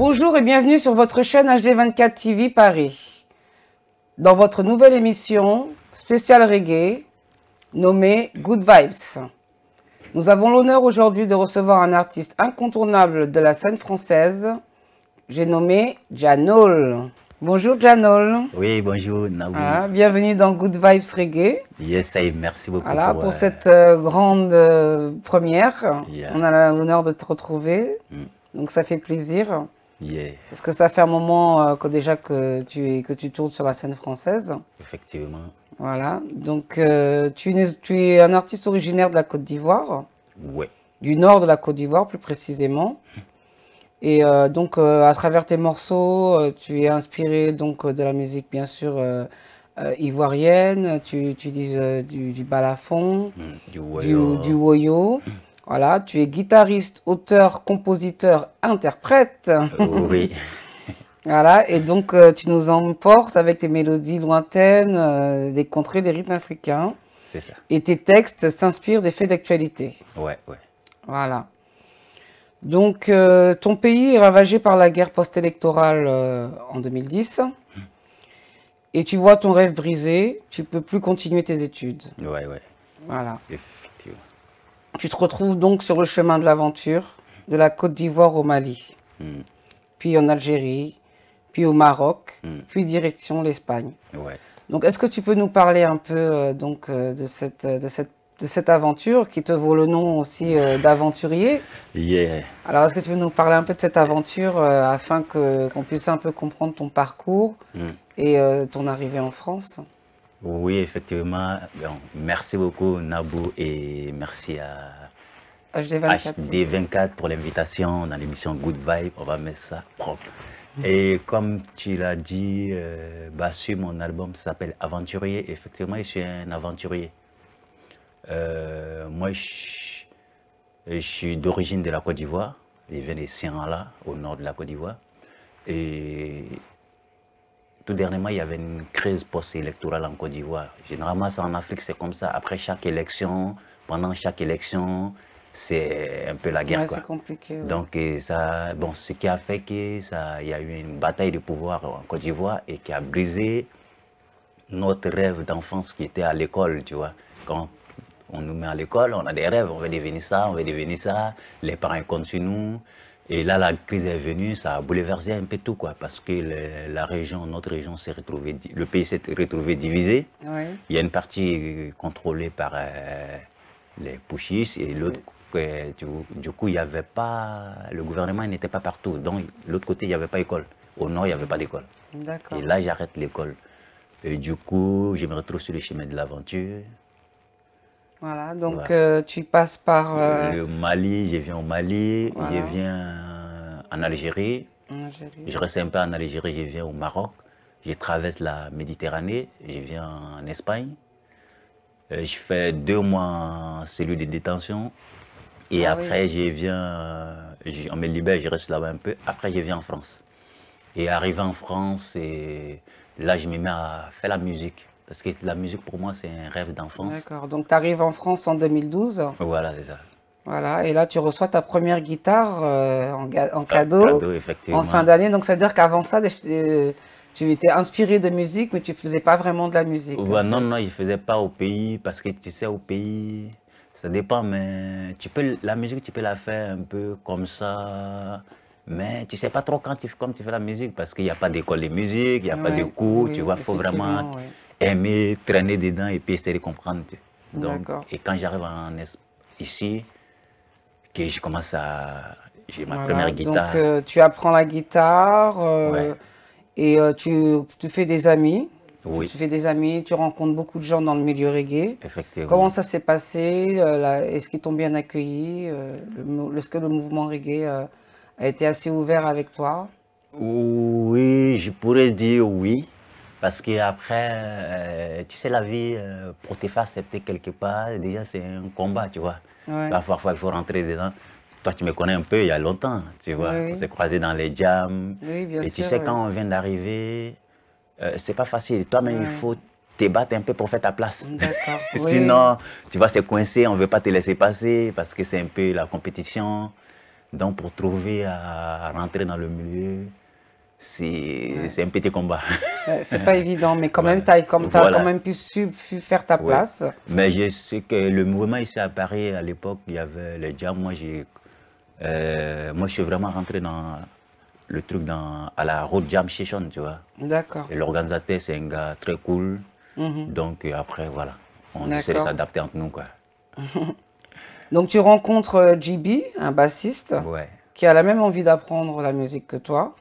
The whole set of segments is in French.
Bonjour et bienvenue sur votre chaîne HD24 TV Paris. Dans votre nouvelle émission spéciale reggae nommée Good Vibes. Nous avons l'honneur aujourd'hui de recevoir un artiste incontournable de la scène française. J'ai nommé Djanol. Bonjour Djanol. Oui, bonjour Nabou. Voilà, bienvenue dans Good Vibes Reggae. Yes, merci beaucoup. Voilà, pour cette grande première. Yeah. On a l'honneur de te retrouver. Donc ça fait plaisir. Yeah. Parce que ça fait un moment déjà que tu tournes sur la scène française. Effectivement. Voilà. Donc tu es un artiste originaire de la Côte d'Ivoire. Ouais. Du nord de la Côte d'Ivoire plus précisément. Et donc à travers tes morceaux, tu es inspiré donc de la musique bien sûr ivoirienne. Tu utilises du balafon, du woyo. Voilà, tu es guitariste, auteur, compositeur, interprète. Oui. Voilà, et donc tu nous emportes avec tes mélodies lointaines, des contrées, des rythmes africains. C'est ça. Et tes textes s'inspirent des faits d'actualité. Ouais, ouais. Voilà. Donc ton pays est ravagé par la guerre post-électorale en 2010. Et tu vois ton rêve brisé, tu peux plus continuer tes études. Ouais, ouais. Voilà. Effectivement. Tu te retrouves donc sur le chemin de l'aventure, de la Côte d'Ivoire au Mali, puis en Algérie, puis au Maroc, puis direction l'Espagne. Ouais. Donc, est-ce que tu peux nous parler un peu de cette aventure qui te vaut le nom aussi d'aventurier? Yeah. Alors, est-ce que tu veux nous parler un peu de cette aventure afin qu'on puisse un peu comprendre ton parcours et ton arrivée en France? Oui, effectivement. Bon, merci beaucoup Nabou et merci à HD24 pour l'invitation dans l'émission Good Vibe. On va mettre ça propre. Et comme tu l'as dit, sur mon album s'appelle Aventurier. Effectivement, je suis un aventurier. Moi, je suis d'origine de la Côte d'Ivoire. Je viens de Sianla, au nord de la Côte d'Ivoire. Et tout dernièrement, il y avait une crise post-électorale en Côte d'Ivoire. Généralement, ça en Afrique, c'est comme ça. Après chaque élection, pendant chaque élection, c'est un peu la guerre. Ouais, c'est compliqué. Ouais. Donc, ça, bon, ce qui a fait qu'il y a eu une bataille de pouvoir en Côte d'Ivoire et qui a brisé notre rêve d'enfance qui était à l'école, tu vois. Quand on nous met à l'école, on a des rêves, on veut devenir ça, on veut devenir ça. Les parents comptent sur nous. Et là, la crise est venue, ça a bouleversé un peu tout, quoi, parce que la région, notre région s'est retrouvée, le pays s'est retrouvé divisé. Oui. Il y a une partie contrôlée par les putschistes et l'autre, du coup, il n'y avait pas, le gouvernement n'était pas partout. Donc, l'autre côté, il n'y avait pas d'école. Au nord, il n'y avait pas d'école. D'accord. Et là, j'arrête l'école. Et du coup, je me retrouve sur le chemin de l'aventure. Voilà, donc voilà. Tu passes par... Le Mali, je viens au Mali, voilà. Je viens en Algérie. Je reste un peu en Algérie, je viens au Maroc. Je traverse la Méditerranée, je viens en Espagne. Je fais 2 mois en cellule de détention. Et après, je viens, on me libère, je reste là-bas un peu. Après, je viens en France. Et arrivé en France, là, je me mets à faire la musique. Parce que la musique, pour moi, c'est un rêve d'enfance. D'accord. Donc, tu arrives en France en 2012. Voilà, c'est ça. Voilà. Et là, tu reçois ta première guitare en cadeau effectivement. En fin d'année. Donc, ça veut dire qu'avant ça, tu étais inspiré de musique, mais tu ne faisais pas vraiment de la musique. Ouais, non, non, je ne faisais pas au pays. Parce que tu sais, au pays, ça dépend. Mais la musique, tu peux la faire un peu comme ça. Mais tu ne sais pas trop quand tu fais la musique. Parce qu'il n'y a pas d'école de musique, il n'y a pas de cours. Tu vois, il faut vraiment... aimer traîner dedans et puis essayer de comprendre. Donc, et quand j'arrive ici, que je commence à... J'ai ma première guitare. Donc, tu apprends la guitare et tu fais des amis. Oui. Tu fais des amis, tu rencontres beaucoup de gens dans le milieu reggae. Effectivement. Comment ça s'est passé? Est-ce qu'ils t'ont bien accueilli? Est-ce que le mouvement reggae a été assez ouvert avec toi? Oui, je pourrais dire oui. Parce qu'après, tu sais, la vie, pour te faire accepter quelque part, déjà, c'est un combat, tu vois. Ouais. Parfois, il faut rentrer dedans. Toi, tu me connais un peu il y a longtemps, tu vois. On s'est croisés dans les jams. Oui, bien sûr. Et tu sais, quand on vient d'arriver, c'est pas facile. Toi-même, il faut te battre un peu pour faire ta place. D'accord. Sinon, tu vas se coincer, on ne veut pas te laisser passer parce que c'est un peu la compétition. Donc pour trouver à rentrer dans le milieu, c'est un petit combat. C'est pas évident, mais quand même, tu as, quand même pu faire ta place. Mais je sais que le mouvement ici à Paris, à l'époque, il y avait le jam. Moi, je suis vraiment rentré dans le truc à la Road Jam Session, tu vois. D'accord. Et l'organisateur, c'est un gars très cool. Donc après, voilà, on essaie de s'adapter entre nous, quoi. Donc tu rencontres JB, un bassiste, qui a la même envie d'apprendre la musique que toi.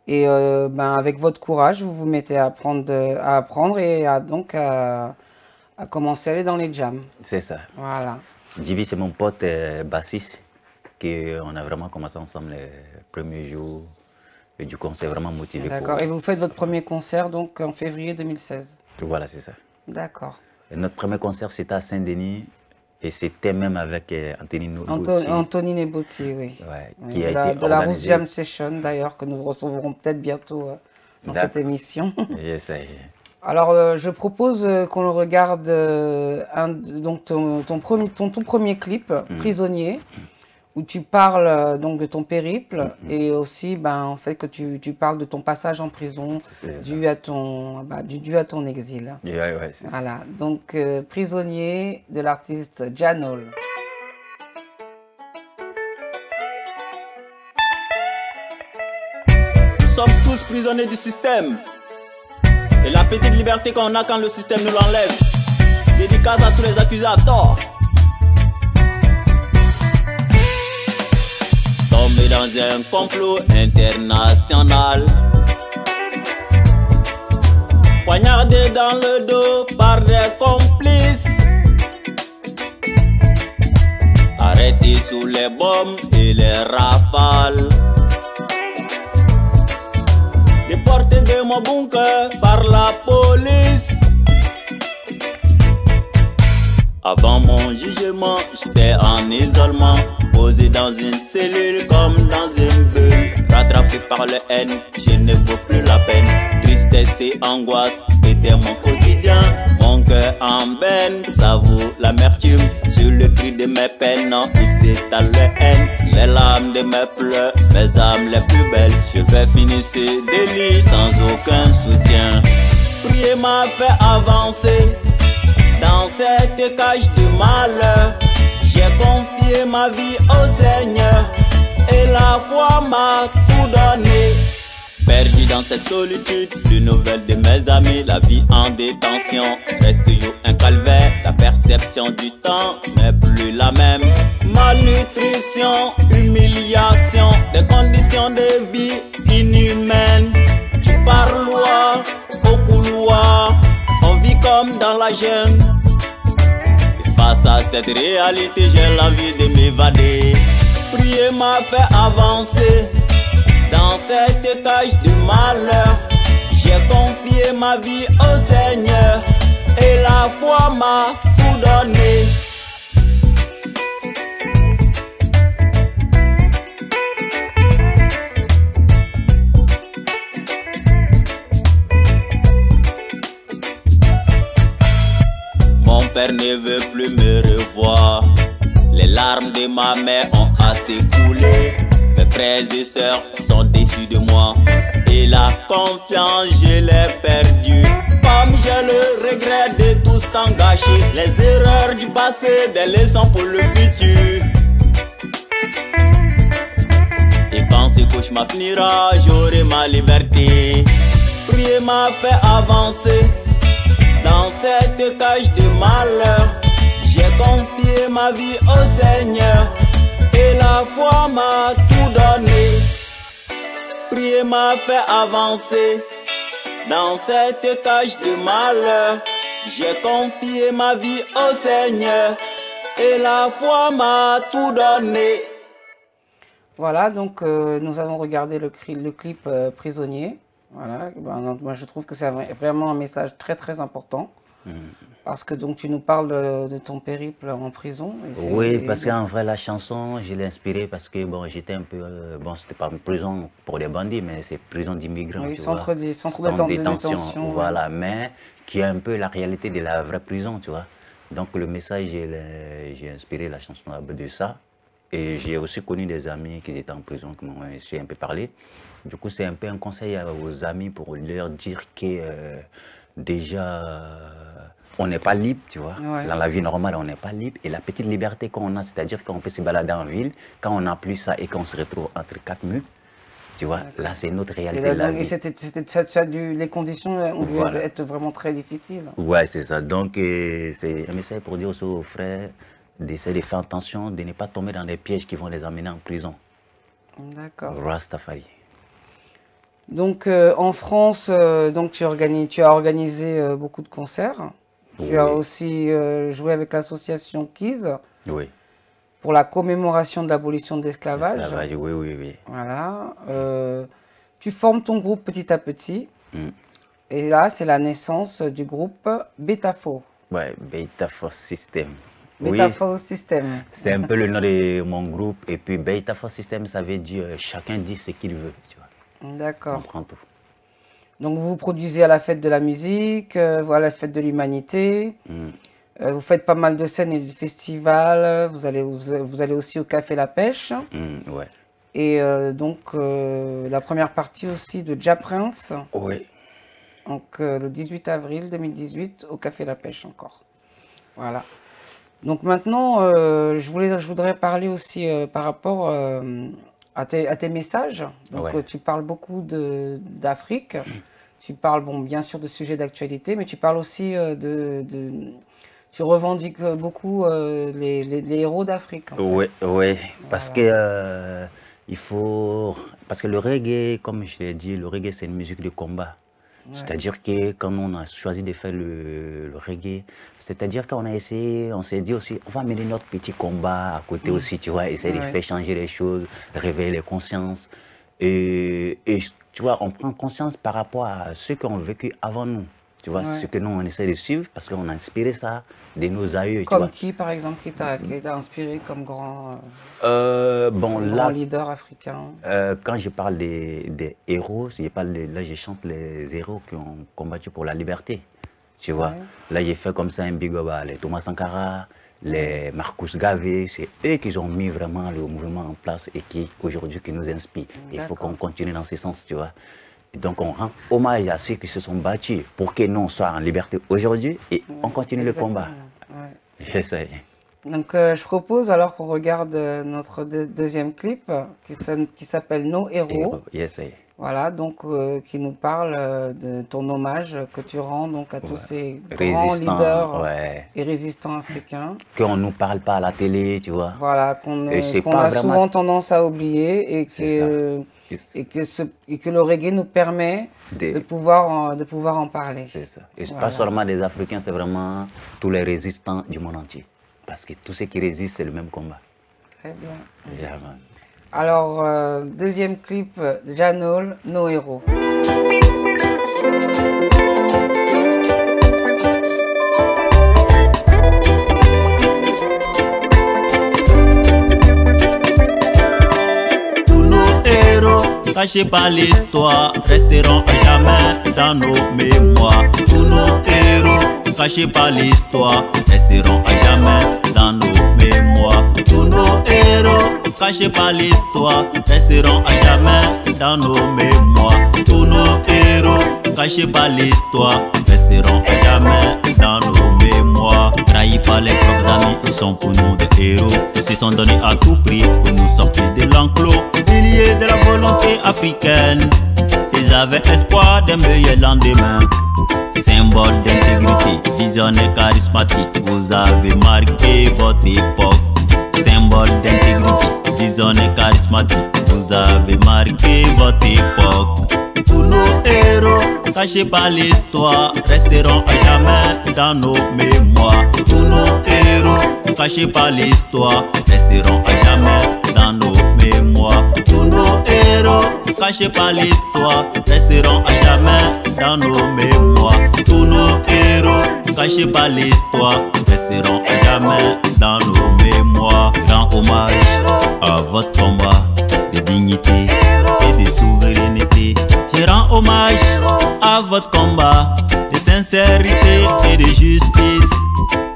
Et avec votre courage, vous vous mettez à apprendre et donc à commencer à aller dans les jams. C'est ça. Voilà. JB, c'est mon pote bassiste, qu'on a vraiment commencé ensemble les premiers jours. Et du coup, on s'est vraiment motivé. D'accord. Et vous faites votre premier concert donc en février 2016. Voilà, c'est ça. D'accord. Notre premier concert, c'était à Saint-Denis. Et c'était même avec Anthony Nebotti. Anthony Nebotti, oui. Qui a été de la Road Jam Session, d'ailleurs, que nous recevrons peut-être bientôt dans cette émission. Yes, alors, je propose qu'on regarde donc ton tout premier clip, Prisonnier, où tu parles donc de ton périple et aussi en fait que tu parles de ton passage en prison dû à ton exil. Voilà, donc Prisonnier de l'artiste Janol. Nous sommes tous prisonniers du système et la petite liberté qu'on a quand le système nous l'enlève. Dédicace à tous les accusés à tort. Tombé dans un complot international, poignardé dans le dos par des complices, arrêté sous les bombes et les rafales, déporté de mon bunker par la police. Avant mon jugement, j'étais en isolement, posé dans une cellule comme dans une bulle. Rattrapé par le haine, je ne vaux plus la peine. Tristesse et angoisse étaient mon quotidien. Mon cœur en benne, s'avoue l'amertume. Sur le cri de mes peines, ils étalent le haine. Les larmes de mes pleurs, mes âmes les plus belles. Je vais finir ce délit sans aucun soutien. Prier m'a fait avancer dans cette cage de malheur. J'ai confié ma vie au Seigneur et la foi m'a tout donné. Perdu dans cette solitude, plus nouvelles de mes amis, la vie en détention reste toujours un calvaire. La perception du temps n'est plus la même. Malnutrition, humiliation, des conditions de vie inhumaines. Du parloir au couloir, on vit comme dans la gêne. Face à cette réalité, j'ai l'envie de m'évader. Prier m'a fait avancer dans cette cage de malheur. J'ai confié ma vie au Seigneur et la foi m'a tout donné. Mon père ne veut plus me revoir. Les larmes de ma mère ont assez coulé. Mes frères et sœurs sont déçus de moi. Et la confiance, je l'ai perdue. Comme j'ai le regret de tout ce temps gâché. Les erreurs du passé, des leçons pour le futur. Et quand ce cauchemar finira, j'aurai ma liberté. Prier m'a fait avancer dans cette cage de malheur. J'ai confié ma vie au Seigneur et la foi m'a tout donné. Prier m'a fait avancer dans cette cage de malheur. J'ai confié ma vie au Seigneur et la foi m'a tout donné. Voilà, donc nous avons regardé le clip Prisonnier. Voilà, moi je trouve que c'est vraiment un message très très important. Parce que donc tu nous parles de ton périple en prison. Oui, parce qu'en vrai la chanson, je l'ai inspirée parce que bon, j'étais un peu, bon c'était pas une prison pour les bandits, mais c'est prison d'immigrants. Oui, centre de détention. Voilà, mais qui est un peu la réalité de la vraie prison, tu vois. Donc le message, j'ai inspiré la chanson de ça. Et j'ai aussi connu des amis qui étaient en prison, qui m'ont un peu parlé. Du coup, c'est un peu un conseil aux amis pour leur dire que déjà, on n'est pas libre, tu vois. Ouais. Dans la vie normale, on n'est pas libre. Et la petite liberté qu'on a, c'est-à-dire qu'on peut se balader en ville, quand on n'a plus ça et qu'on se retrouve entre quatre murs, tu vois, là, c'est notre réalité. Et les conditions ont dû être vraiment très difficiles. Ouais, c'est ça. Donc, c'est un message pour dire aussi aux frères d'essayer de faire attention, de ne pas tomber dans des pièges qui vont les amener en prison. D'accord. Rastafari. Donc, en France, donc, tu as organisé beaucoup de concerts. Oui. Tu as aussi joué avec l'association KIZ. Oui. Pour la commémoration de l'abolition de l'esclavage. Oui, oui, oui. Voilà. Tu formes ton groupe petit à petit. Et là, c'est la naissance du groupe Betafo. Ouais, Betafo System. Betafo oui, System. C'est un peu le nom de mon groupe. Et puis Betafo System, ça veut dire chacun dit ce qu'il veut. D'accord. On prend tout. Donc vous produisez à la fête de la musique, à la fête de l'humanité. Vous faites pas mal de scènes et de festivals. Vous allez aussi au Café La Pêche. Ouais. Et donc la première partie aussi de Ja Prince. Oui. Donc le 18 avril 2018 au Café La Pêche encore. Voilà. Donc maintenant, je voudrais parler aussi par rapport à tes messages. Donc tu parles beaucoup d'Afrique. Tu parles bien sûr de sujets d'actualité, mais tu parles aussi tu revendiques beaucoup les héros d'Afrique. Oui, oui, parce que parce que le reggae, comme je l'ai dit, le reggae c'est une musique de combat. C'est-à-dire que quand on a choisi de faire le reggae, c'est-à-dire qu'on a essayé, on s'est dit aussi, on va mener notre petit combat à côté aussi, tu vois, essayer de faire changer les choses, réveiller les consciences. Et tu vois, on prend conscience par rapport à ceux qui ont vécu avant nous. Tu vois, ce que nous, on essaie de suivre parce qu'on a inspiré ça de nos aïeux. Comme qui, par exemple, qui t'a inspiré comme grand leader africain? Quand je parle des héros, là, je chante les héros qui ont combattu pour la liberté. Tu vois, là, j'ai fait comme ça un big up à les Thomas Sankara, les Marcus Garvey. C'est eux qui ont mis vraiment le mouvement en place et qui, aujourd'hui, qui nous inspirent. Il faut qu'on continue dans ce sens, tu vois. Donc on rend hommage à ceux qui se sont battus pour que nous soyons en liberté aujourd'hui et on continue le combat. J'essaie. Donc je propose alors qu'on regarde notre deuxième clip qui s'appelle Nos héros. Voilà, donc qui nous parle de ton hommage que tu rends donc à tous ces grands leaders et résistants africains. Qu'on ne nous parle pas à la télé, tu vois. Voilà, qu'on a souvent tendance à oublier et que le reggae nous permet de pouvoir en parler. C'est ça. Et pas seulement des Africains, c'est vraiment tous les résistants du monde entier. Parce que tous ceux qui résistent, c'est le même combat. Très bien. Yeah, man. Alors, deuxième clip, Janol, Nos héros. Tous nos héros, cachés par l'histoire, resteront à jamais dans nos mémoires. Tous nos héros, cachés par l'histoire, resteront à jamais dans nos mémoires. Tous nos héros, cachés par l'histoire, resteront à jamais dans nos mémoires. Tous nos héros, cachés par l'histoire, resteront à jamais dans nos mémoires. Trahis par les propres amis, ils sont pour nous des héros. Ils se sont donnés à tout prix pour nous sortir de l'enclos. Piliers de la volonté africaine, ils avaient espoir d'un meilleur lendemain. Symbole d'intégrité, visionnaire charismatique, vous avez marqué votre époque. Symbole d'intégrité, visionnaire charismatique, vous avez marqué votre époque. Tous nos héros, cachés par l'histoire, resteront à jamais dans nos mémoires. Tous nos héros, cachés par l'histoire, resteront à jamais dans nos mémoires. Tous nos héros, cachés par l'histoire, resteront à jamais dans nos mémoires. Tous nos héros, cachés par l'histoire, resteront à jamais dans nos mémoires. Rends hommage à votre combat de dignité et de souveraineté. Je rends hommage à votre combat de sincérité et de justice,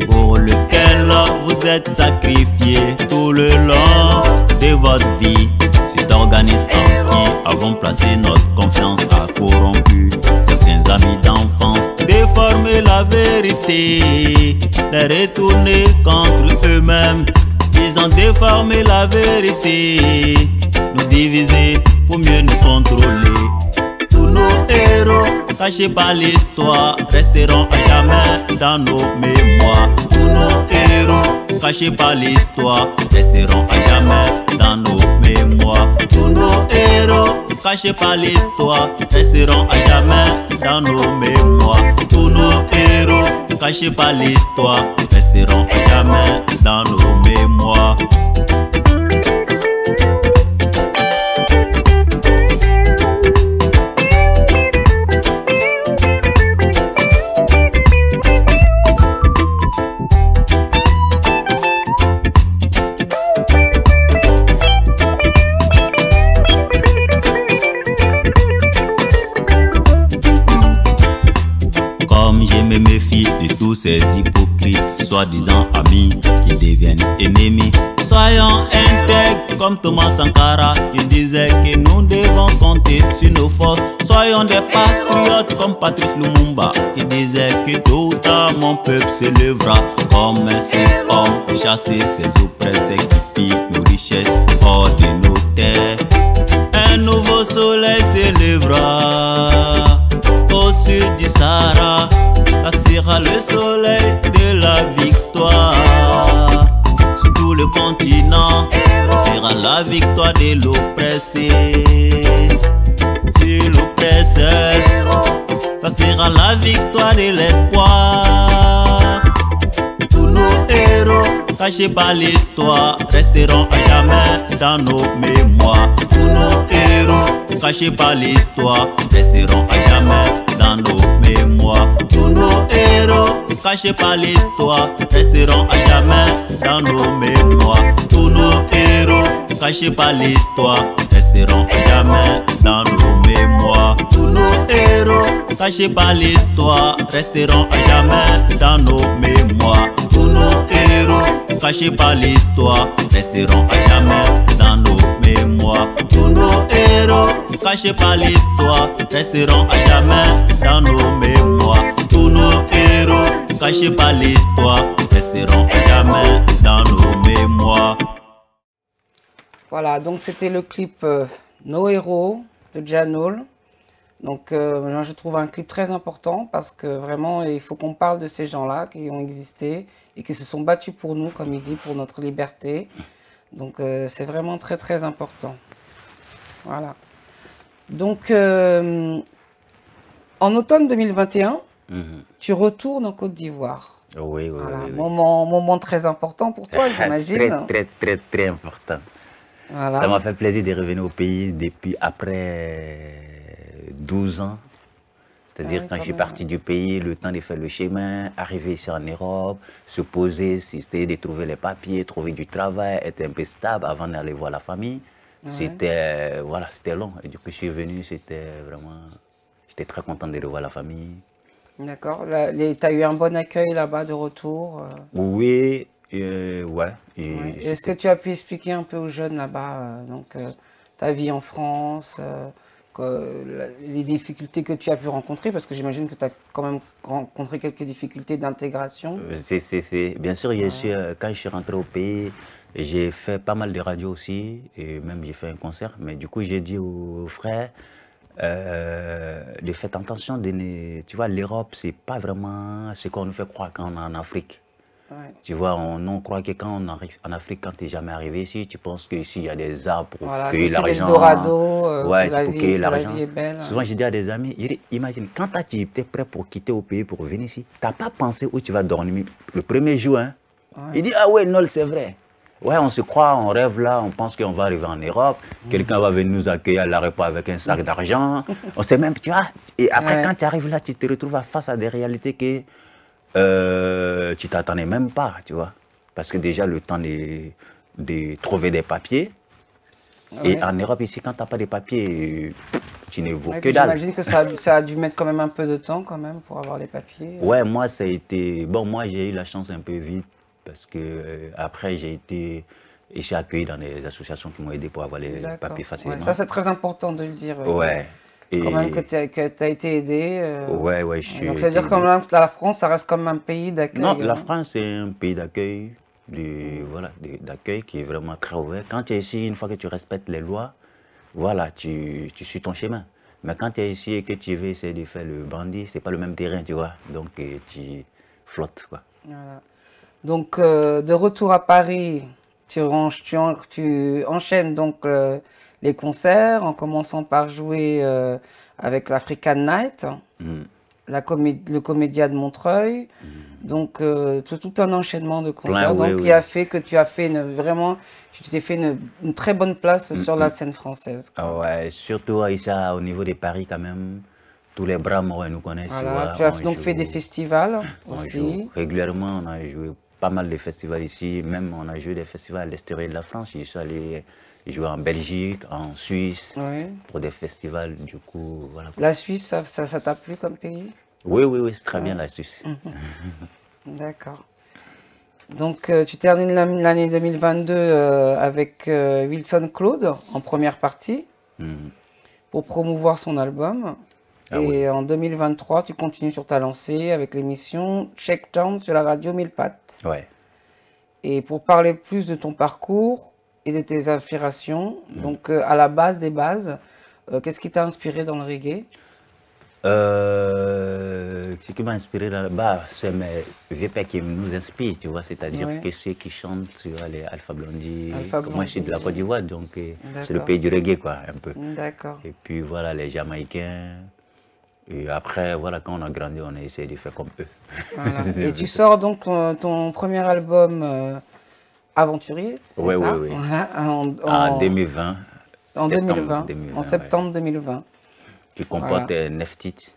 pour lequel vous êtes sacrifiés tout le long détourné contre eux-mêmes. Ils ont déformé la vérité, nous diviser pour mieux nous contrôler. Tous nos héros, cachés par l'histoire, resteront à jamais dans nos mémoires. Tous nos héros, cachés par l'histoire, resteront à jamais dans nos mémoires. Tous nos héros, cachés par l'histoire, resteront à jamais dans nos mémoires. Tous nos héros, cachés par l'histoire, resteront à jamais dans nos mémoires. Me méfie de tous ces hypocrites, soi-disant amis, qui deviennent ennemis. Soyons intègres comme Thomas Sankara, qui disait que nous devons compter sur nos forces. Soyons des patriotes comme Patrice Lumumba, qui disait que tôt ou tard mon peuple se lèvera comme un seul homme pour chasser ses oppresseurs qui pillent nos richesses hors de nos terres. Un nouveau soleil se lèvera au sud du Sahara. Ça sera le soleil de la victoire. Sur tout le continent, ça sera la victoire de l'oppressé. Sur l'oppresseur, ça sera la victoire de l'espoir. Tous nos héros, cachés par l'histoire, resteront à jamais dans nos mémoires. Tous nos héros, cachés par l'histoire, resteront à jamais dans nos mémoires. Tous nos héros, cachés par l'histoire, resteront à jamais dans nos mémoires. Tous nos héros, cachés par l'histoire, resteront à jamais dans nos mémoires. Tous nos héros, cachés par l'histoire, resteront à jamais dans nos mémoires. Tous nos héros, cachés par l'histoire, resteront à jamais dans nos mémoires. Tous nos héros, cachés par l'histoire, resteront à jamais dans nos mémoires. Tous nos héros, cachés par l'histoire, resteront à jamais dans nos mémoires. Voilà, donc c'était le clip Nos héros de Jah Knoll. Donc moi je trouve un clip très important parce que vraiment il faut qu'on parle de ces gens-là qui ont existé et qui se sont battus pour nous, comme il dit, pour notre liberté. Donc c'est vraiment très très important. Voilà. Donc en automne 2021, tu retournes en Côte d'Ivoire. Oui, oui, voilà. Oui. Moment très important pour toi, j'imagine. Très important. Voilà. Ça m'a fait plaisir de revenir au pays depuis après 12 ans. C'est-à-dire quand je suis parti du pays, le temps de faire le chemin, arriver ici en Europe, se poser, essayer de trouver les papiers, trouver du travail, être un peu stable avant d'aller voir la famille. C'était voilà, c'était long. Et du coup, je suis venu, c'était vraiment... J'étais très content de revoir la famille. D'accord. Tu as eu un bon accueil là-bas de retour Oui, ouais. Est-ce que tu as pu expliquer un peu aux jeunes là-bas ta vie en France, les difficultés que tu as pu rencontrer, parce que j'imagine que tu as quand même rencontré quelques difficultés d'intégration. Bien sûr, quand je suis rentré au pays, j'ai fait pas mal de radios aussi, et même j'ai fait un concert, mais du coup j'ai dit aux frères, de faire attention, tu vois, l'Europe, c'est pas vraiment ce qu'on nous fait croire quand on est en Afrique. Ouais. Tu vois, on croit que quand on arrive en Afrique, quand tu n'es jamais arrivé ici, tu penses qu'ici, il y a des arbres pour cueillir l'argent. Ouais, pour cueillir l'argent. Belle. Souvent, je dis à des amis, imagine, quand tu es prêt pour quitter au pays, pour venir ici, tu n'as pas pensé où tu vas dormir le premier jour. Hein? Ouais. Il dit, ah ouais, non, c'est vrai. Ouais, on se croit, on rêve là, on pense qu'on va arriver en Europe, quelqu'un va venir nous accueillir à l'aéroport avec un sac d'argent. On sait même, tu vois. Et après, quand tu arrives là, tu te retrouves face à des réalités que tu t'attendais même pas, tu vois. Parce que déjà, le temps de trouver des papiers. Et en Europe, ici, quand tu n'as pas de papiers, tu ne vaux que dalle. J'imagine que ça a dû mettre quand même un peu de temps quand même pour avoir les papiers. Ouais, moi, ça a été... Bon, moi, j'ai eu la chance un peu vite. Parce que après j'ai été accueilli dans des associations qui m'ont aidé pour avoir les papiers facilement. Ouais, ça c'est très important de le dire. Ouais. Et... Quand même que tu as été aidé. Ouais, ouais, je suis. Donc, ça veut dire quand même que la France, ça reste comme un pays d'accueil. Non, la France, c'est un pays d'accueil, voilà, d'accueil qui est vraiment très ouvert. Quand tu es ici, une fois que tu respectes les lois, voilà, tu suis ton chemin. Mais quand tu es ici et que tu veux essayer de faire le bandit, c'est pas le même terrain, tu vois. Donc, tu flottes, quoi. Voilà. Donc, de retour à Paris, tu enchaînes donc les concerts, en commençant par jouer avec l'African Night, le Comédia de Montreuil. Donc, tout un enchaînement de concerts qui a fait que tu as fait tu t'es fait une très bonne place sur la scène française. Ah ouais, surtout ici au niveau de Paris quand même. Tous les bras nous connaissent. Voilà, tu as donc fait des festivals aussi. Régulièrement, on a joué pas mal de festivals ici. Même on a joué des festivals à l'extérieur de la France. Je suis allé jouer en Belgique, en Suisse, pour des festivals. Du coup, voilà. La Suisse, ça t'a plu comme pays? Oui, c'est très bien la Suisse. D'accord. Donc, tu termines l'année 2022 avec Wilson Claude en première partie pour promouvoir son album. Et en 2023, tu continues sur ta lancée avec l'émission Checkdown sur la radio Mille Pattes. Ouais. Et pour parler plus de ton parcours et de tes inspirations, donc à la base des bases, qu'est-ce qui t'a inspiré dans le reggae? Ce qui m'a inspiré là-bas, c'est mes vieux pères qui nous inspirent, tu vois, c'est-à-dire que ceux qui chantent, tu vois, les Alpha Blondy. Moi, je suis de la Côte d'Ivoire, donc c'est le pays du reggae, quoi, un peu. D'accord. Et puis voilà, les Jamaïcains. Et après, voilà, quand on a grandi, on a essayé de faire comme eux. Voilà. Et tu sors donc ton premier album Aventurier, c'est ça? Oui. Voilà, en 2020. En 2020, en septembre 2020. Qui comporte 9 titres.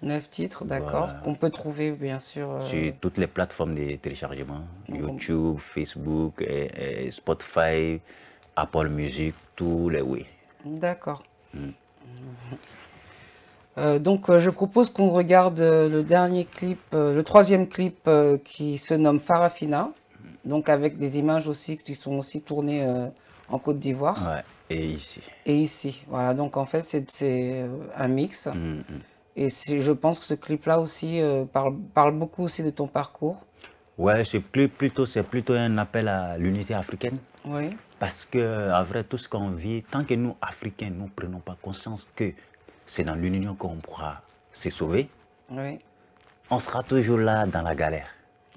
9 titres, d'accord. Qu'on peut trouver, bien sûr. Sur toutes les plateformes de téléchargement. YouTube, Facebook, Spotify, Apple Music, tous les D'accord. Donc, je propose qu'on regarde le dernier clip, le troisième clip qui se nomme Farafina, donc avec des images aussi qui sont aussi tournées en Côte d'Ivoire. Ouais, et ici. Et ici, voilà. Donc, en fait, c'est un mix. Et je pense que ce clip-là aussi parle beaucoup aussi de ton parcours. Ouais, c'est plutôt un appel à l'unité africaine. Oui. Parce que, en vrai, tout ce qu'on vit, tant que nous, Africains, nous ne prenons pas conscience que c'est dans l'union qu'on pourra se sauver. Oui. On sera toujours là dans la galère.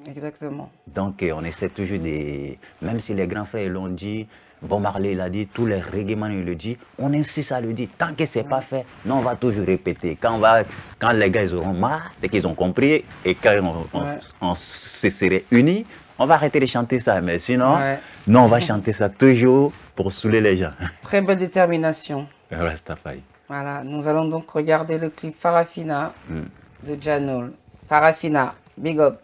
Exactement. Donc on essaie toujours de... Même si les grands frères l'ont dit, Bob Marley l'a dit, tous les reggaeman le disent, on insiste à le dire. Tant que ce n'est pas fait, nous on va toujours répéter. Quand les gars ils auront marre, c'est qu'ils ont compris. Et quand on se serait unis, on va arrêter de chanter ça. Mais sinon, nous on va chanter ça toujours pour saouler les gens. Très belle détermination. Rastafari. Voilà, nous allons donc regarder le clip Farafina de Janol. Farafina, big up.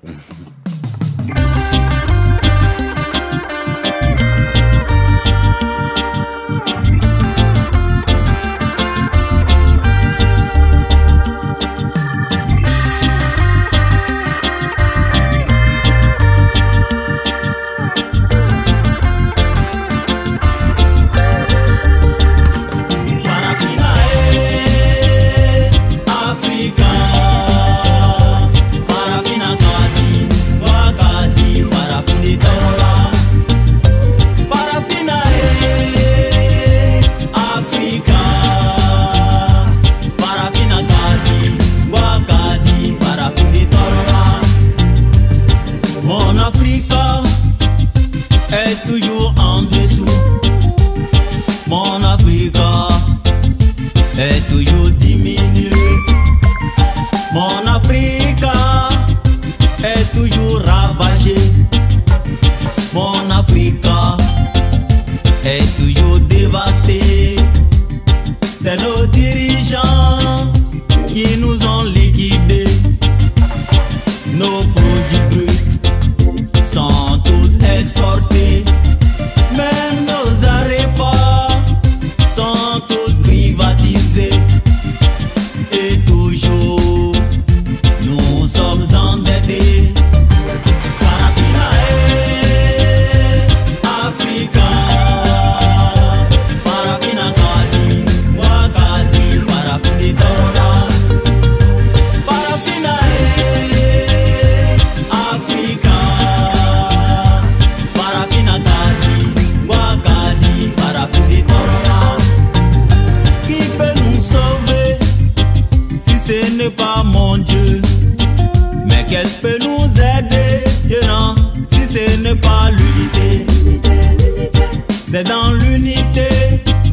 l'unité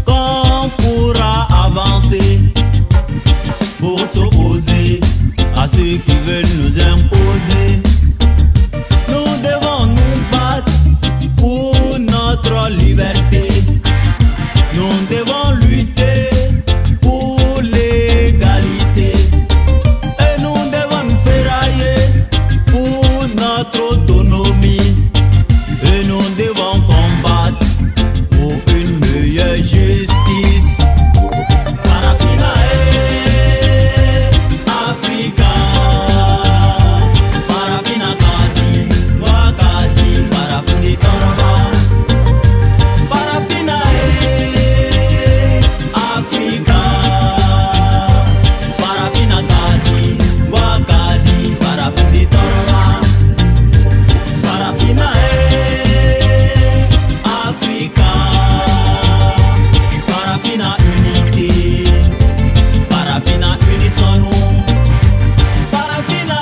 qu'on pourra avancer pour s'opposer à ceux qui veulent nous imposer. Nous devons nous battre pour notre liberté. Nous devons lutter pour l'égalité. Et nous devons nous ferrailler pour notre autonomie. Et nous devons combattre pour une meilleure justice. Farafina Africa. Farafina Kadi, Wakadi, Farafuni Tororo. Farafina Africa. Farafina Kadi, Wakadi, Farafuni Tororo. Farafina Africa. Farafina unité. Farafina unissons-nous. Farafina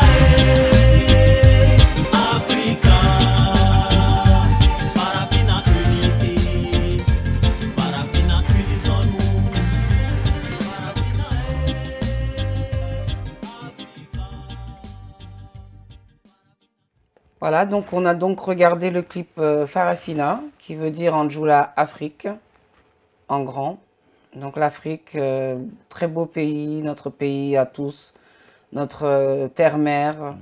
Africa. Farafina unité. Farafina unissons-nous. Farafina Africa. Voilà, donc on a donc regardé le clip Farafina, qui veut dire en Djoula Afrique, en grand. Donc l'Afrique, très beau pays, notre pays à tous, notre terre-mère,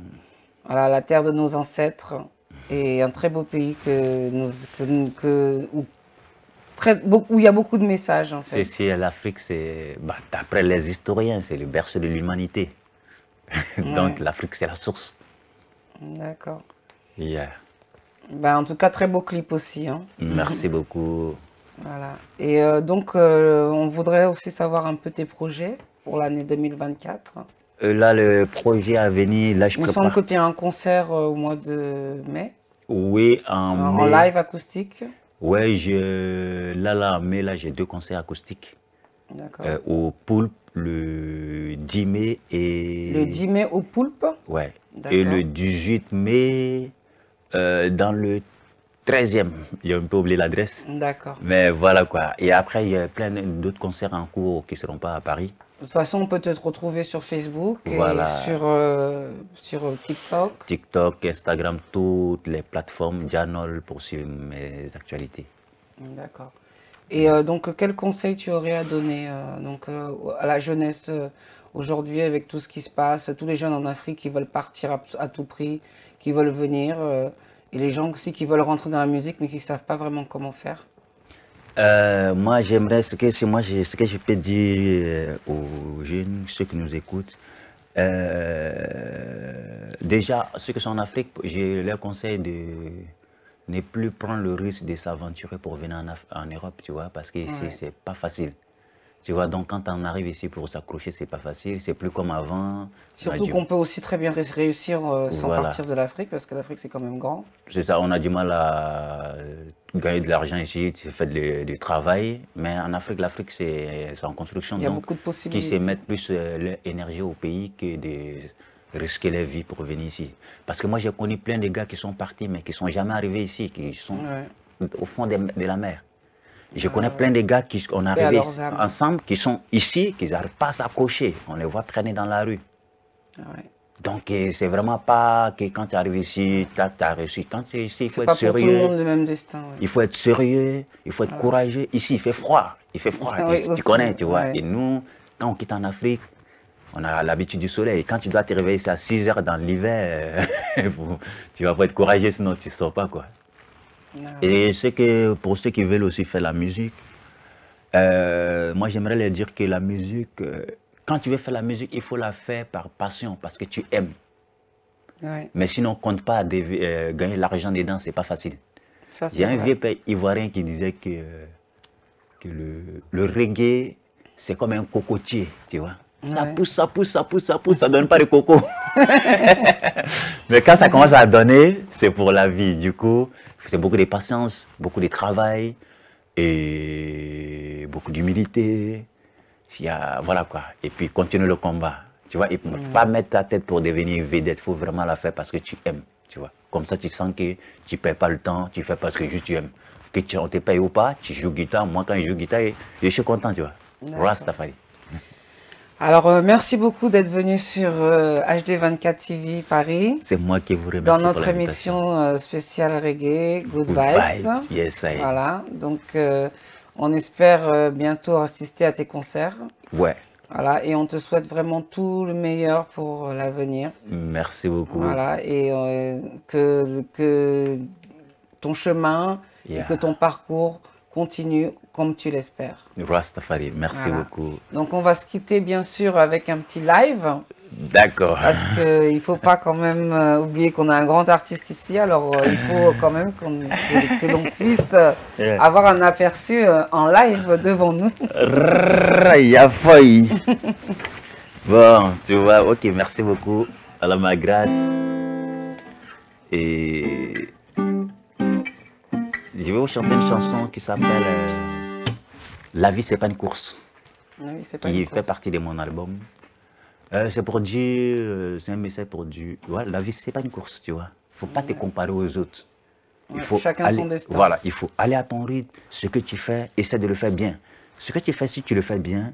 voilà, la terre de nos ancêtres, et un très beau pays où il y a beaucoup de messages en fait. L'Afrique, c'est, d'après les historiens, c'est le berceau de l'humanité. Donc Ouais. l'Afrique, c'est la source. D'accord. Yeah. Ben, en tout cas, très beau clip aussi, hein. Merci beaucoup. Voilà. Et donc, on voudrait aussi savoir un peu tes projets pour l'année 2024. Là, le projet à venir, là, je Il me semble prépare. que tu as un concert au mois de mai, Oui, en en mai. live acoustique. Ouais, en mai, là, j'ai 2 concerts acoustiques. D'accord. Au Poulpe, le 10 mai et... Le 10 mai au Poulpe. Ouais. D'accord. Et le 18 mai, dans le 13e. J'ai un peu oublié l'adresse. D'accord. Mais voilà quoi. Et après, il y a plein d'autres concerts en cours qui ne seront pas à Paris. De toute façon, on peut te retrouver sur Facebook Voilà. et sur TikTok. TikTok, Instagram, toutes les plateformes, Janol pour suivre mes actualités. D'accord. Et donc, quel conseil tu aurais à donner à la jeunesse aujourd'hui avec tout ce qui se passe, tous les jeunes en Afrique qui veulent partir à tout prix, qui veulent venir, et les gens aussi qui veulent rentrer dans la musique mais qui ne savent pas vraiment comment faire? Moi, j'aimerais, ce que je peux dire aux jeunes, ceux qui nous écoutent, déjà, ceux qui sont en Afrique, je leur conseille de ne plus prendre le risque de s'aventurer pour venir en Europe, tu vois, parce que ici, Ouais. c'est pas facile. Tu vois, donc quand on arrive ici pour s'accrocher, c'est pas facile, c'est plus comme avant. Surtout qu'on peut aussi très bien réussir sans Voilà. partir de l'Afrique, parce que l'Afrique c'est quand même grand. C'est ça, on a du mal à gagner de l'argent ici, tu fais du travail, mais en Afrique, l'Afrique c'est en construction, Il y a donc beaucoup de qui possibilités. se mettent plus leur énergie au pays que de risquer leur vie pour venir ici. Parce que moi j'ai connu plein de gars qui sont partis, mais qui sont jamais arrivés ici, qui sont Ouais. au fond de la mer. Je connais plein de gars qui sont à arrivés leurs âmes. ensemble, qui sont ici, qui n'arrivent pas à s'approcher. On les voit traîner dans la rue. Ouais. Donc, c'est vraiment pas que quand tu arrives ici, tu as réussi. Quand tu es ici, il faut C'est être pas pour tout le sérieux. monde le même destin. Ouais. Il faut être sérieux, il faut être courageux. Ici, il fait froid. Il fait froid. Oui, tu aussi, connais, tu vois. ouais. Et nous, quand on quitte en Afrique, on a l'habitude du soleil. Quand tu dois te réveiller ici à 6 heures dans l'hiver, tu vas pas être courageux, sinon tu ne sors pas, quoi. Et pour ceux qui veulent aussi faire la musique, moi, j'aimerais leur dire que la musique, quand tu veux faire la musique, il faut la faire par passion, parce que tu aimes. Ouais. Mais sinon, on ne compte pas gagner l'argent dedans, c'est pas facile. Ça, Il y a c'est un vrai. vieux père ivoirien qui disait que le reggae, c'est comme un cocotier, tu vois. Ça Ouais. pousse, ça pousse, ça pousse, ça pousse, ça donne pas de coco. Mais quand ça commence à donner, c'est pour la vie. Du coup, c'est beaucoup de patience, beaucoup de travail et beaucoup d'humilité. Voilà quoi. Et puis, continuer le combat. Tu vois, il ne faut pas mettre ta tête pour devenir vedette. Il faut vraiment la faire parce que tu aimes. Tu vois. Comme ça, tu sens que tu ne perds pas le temps, tu fais parce que juste tu aimes. on te paye ou pas, tu joues guitare. Moi, quand je joue guitare, je suis content, tu vois. Rastafari. Alors, merci beaucoup d'être venu sur HD24 TV Paris. C'est moi qui vous remercie. Dans notre émission spéciale reggae, Good Vibes. Yes, I. Voilà, donc on espère bientôt assister à tes concerts. Ouais. Voilà, et on te souhaite vraiment tout le meilleur pour l'avenir. Merci beaucoup. Voilà, et que ton chemin et que ton parcours continue comme tu l'espères. Rastafari, merci beaucoup. Donc on va se quitter bien sûr avec un petit live. D'accord. Parce qu'il ne faut pas quand même oublier qu'on a un grand artiste ici, alors il faut quand même que l'on puisse avoir un aperçu en live devant nous. Il y a failli. Bon, tu vois, ok, merci beaucoup. Allah m'agrade. Et je vais vous chanter une chanson qui s'appelle La vie, c'est pas une course. Qui fait partie de mon album. C'est pour dire, c'est un message pour dire, ouais, la vie, c'est pas une course, tu vois. Il ne faut pas te comparer aux autres. Il faut chacun aller, son destin. Voilà, il faut aller à ton rythme. Ce que tu fais, essaie de le faire bien. Ce que tu fais, si tu le fais bien,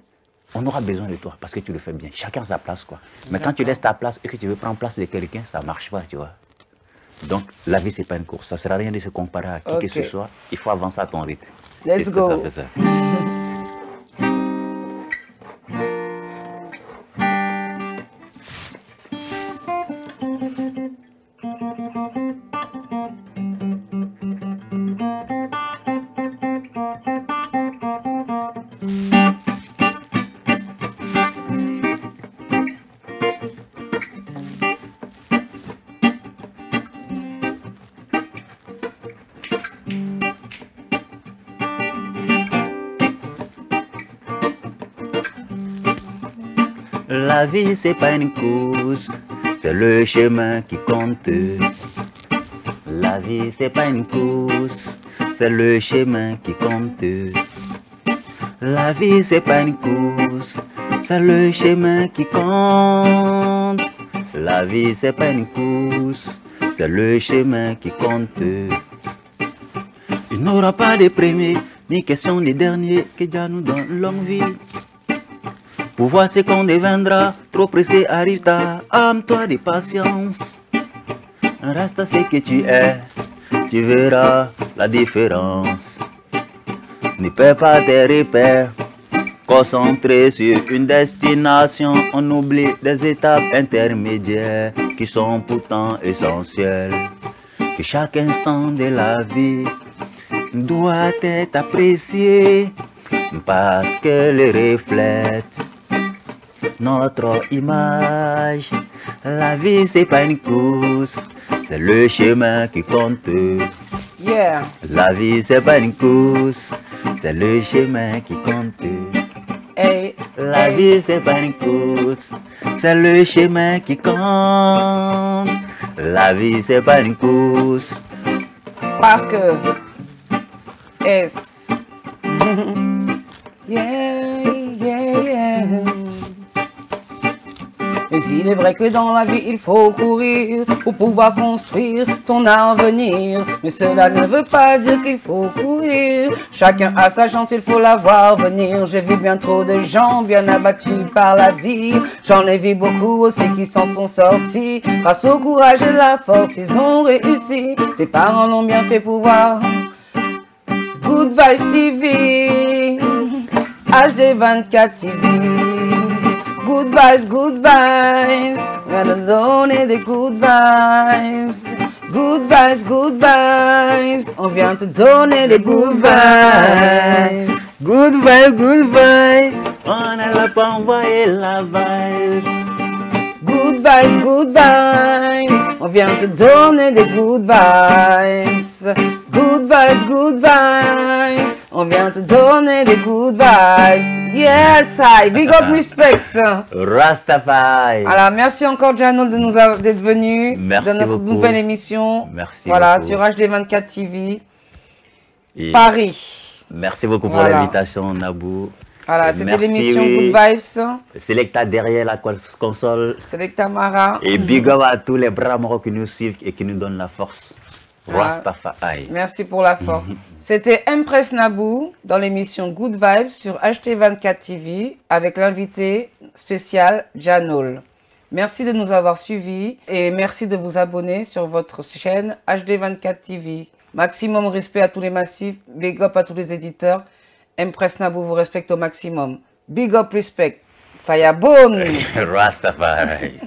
on aura besoin de toi parce que tu le fais bien. Chacun a sa place, quoi. Mais quand tu laisses ta place et que tu veux prendre place de quelqu'un, ça ne marche pas, tu vois. Donc, la vie, c'est pas une course. Ça ne sert à rien de se comparer à qui que ce soit. Il faut avancer à ton rythme. Let's go. Ça. La vie, c'est pas une course, c'est le chemin qui compte. La vie, c'est pas une course, c'est le chemin qui compte. La vie, c'est pas une course, c'est le chemin qui compte. La vie, c'est pas une course, c'est le chemin qui compte. Il n'aura pas de premier, ni question de dernier, que Dieu nous donne longue vie. Pour voir ce qu'on deviendra, trop pressé arrive tard, arme-toi de patience. Reste ce que tu es, tu verras la différence. Ne perds pas tes repères, concentré sur une destination. On oublie des étapes intermédiaires qui sont pourtant essentielles. Que chaque instant de la vie doit être apprécié parce qu'elle reflète notre image. La vie, c'est pas une course, c'est le chemin qui compte. Yeah. La vie, c'est pas une course, c'est le chemin qui compte. Hey, La vie, c'est pas une course, c'est le chemin qui compte. La vie, c'est pas une course. Parce que es. Yeah, yeah, yeah. Mais il est vrai que dans la vie il faut courir pour pouvoir construire ton avenir. Mais cela ne veut pas dire qu'il faut courir. Chacun a sa chance, il faut la voir venir. J'ai vu bien trop de gens bien abattus par la vie. J'en ai vu beaucoup aussi qui s'en sont sortis. Grâce au courage et la force, ils ont réussi. Tes parents l'ont bien fait pour voir. Good Vibes TV, HD24 TV. Good vibes, good vibes. We're donner des good vibes. Good vibes, good vibes. On vient te donner des good vibes. Good vibe, good vibe. On a la pas envoyé la vibe. Good vibes, good vibes. On vient te donner des good vibes. Good vibes, good vibes. On vient te donner des good vibes. Yes, I big up respect. Rastafari. Alors, merci encore, Jano, d'être venu Merci dans notre beaucoup. nouvelle émission. Merci voilà, beaucoup. sur HD24 TV, Et Paris. merci beaucoup pour Voilà. l'invitation, Nabou. Voilà, Et c'était merci, l'émission oui. Good Vibes. Selecta derrière la console. Selecta Mara. Et big up à tous les bras moraux qui nous suivent et qui nous donnent la force. Rastafari. Merci pour la force. C'était Empress Nabou dans l'émission Good Vibes sur HT24 TV avec l'invité spécial Janol. Merci de nous avoir suivis et merci de vous abonner sur votre chaîne HD24 TV. Maximum respect à tous les massifs, big up à tous les éditeurs. Empress Nabou vous respecte au maximum. Big up respect. Fire boom. Rastafari.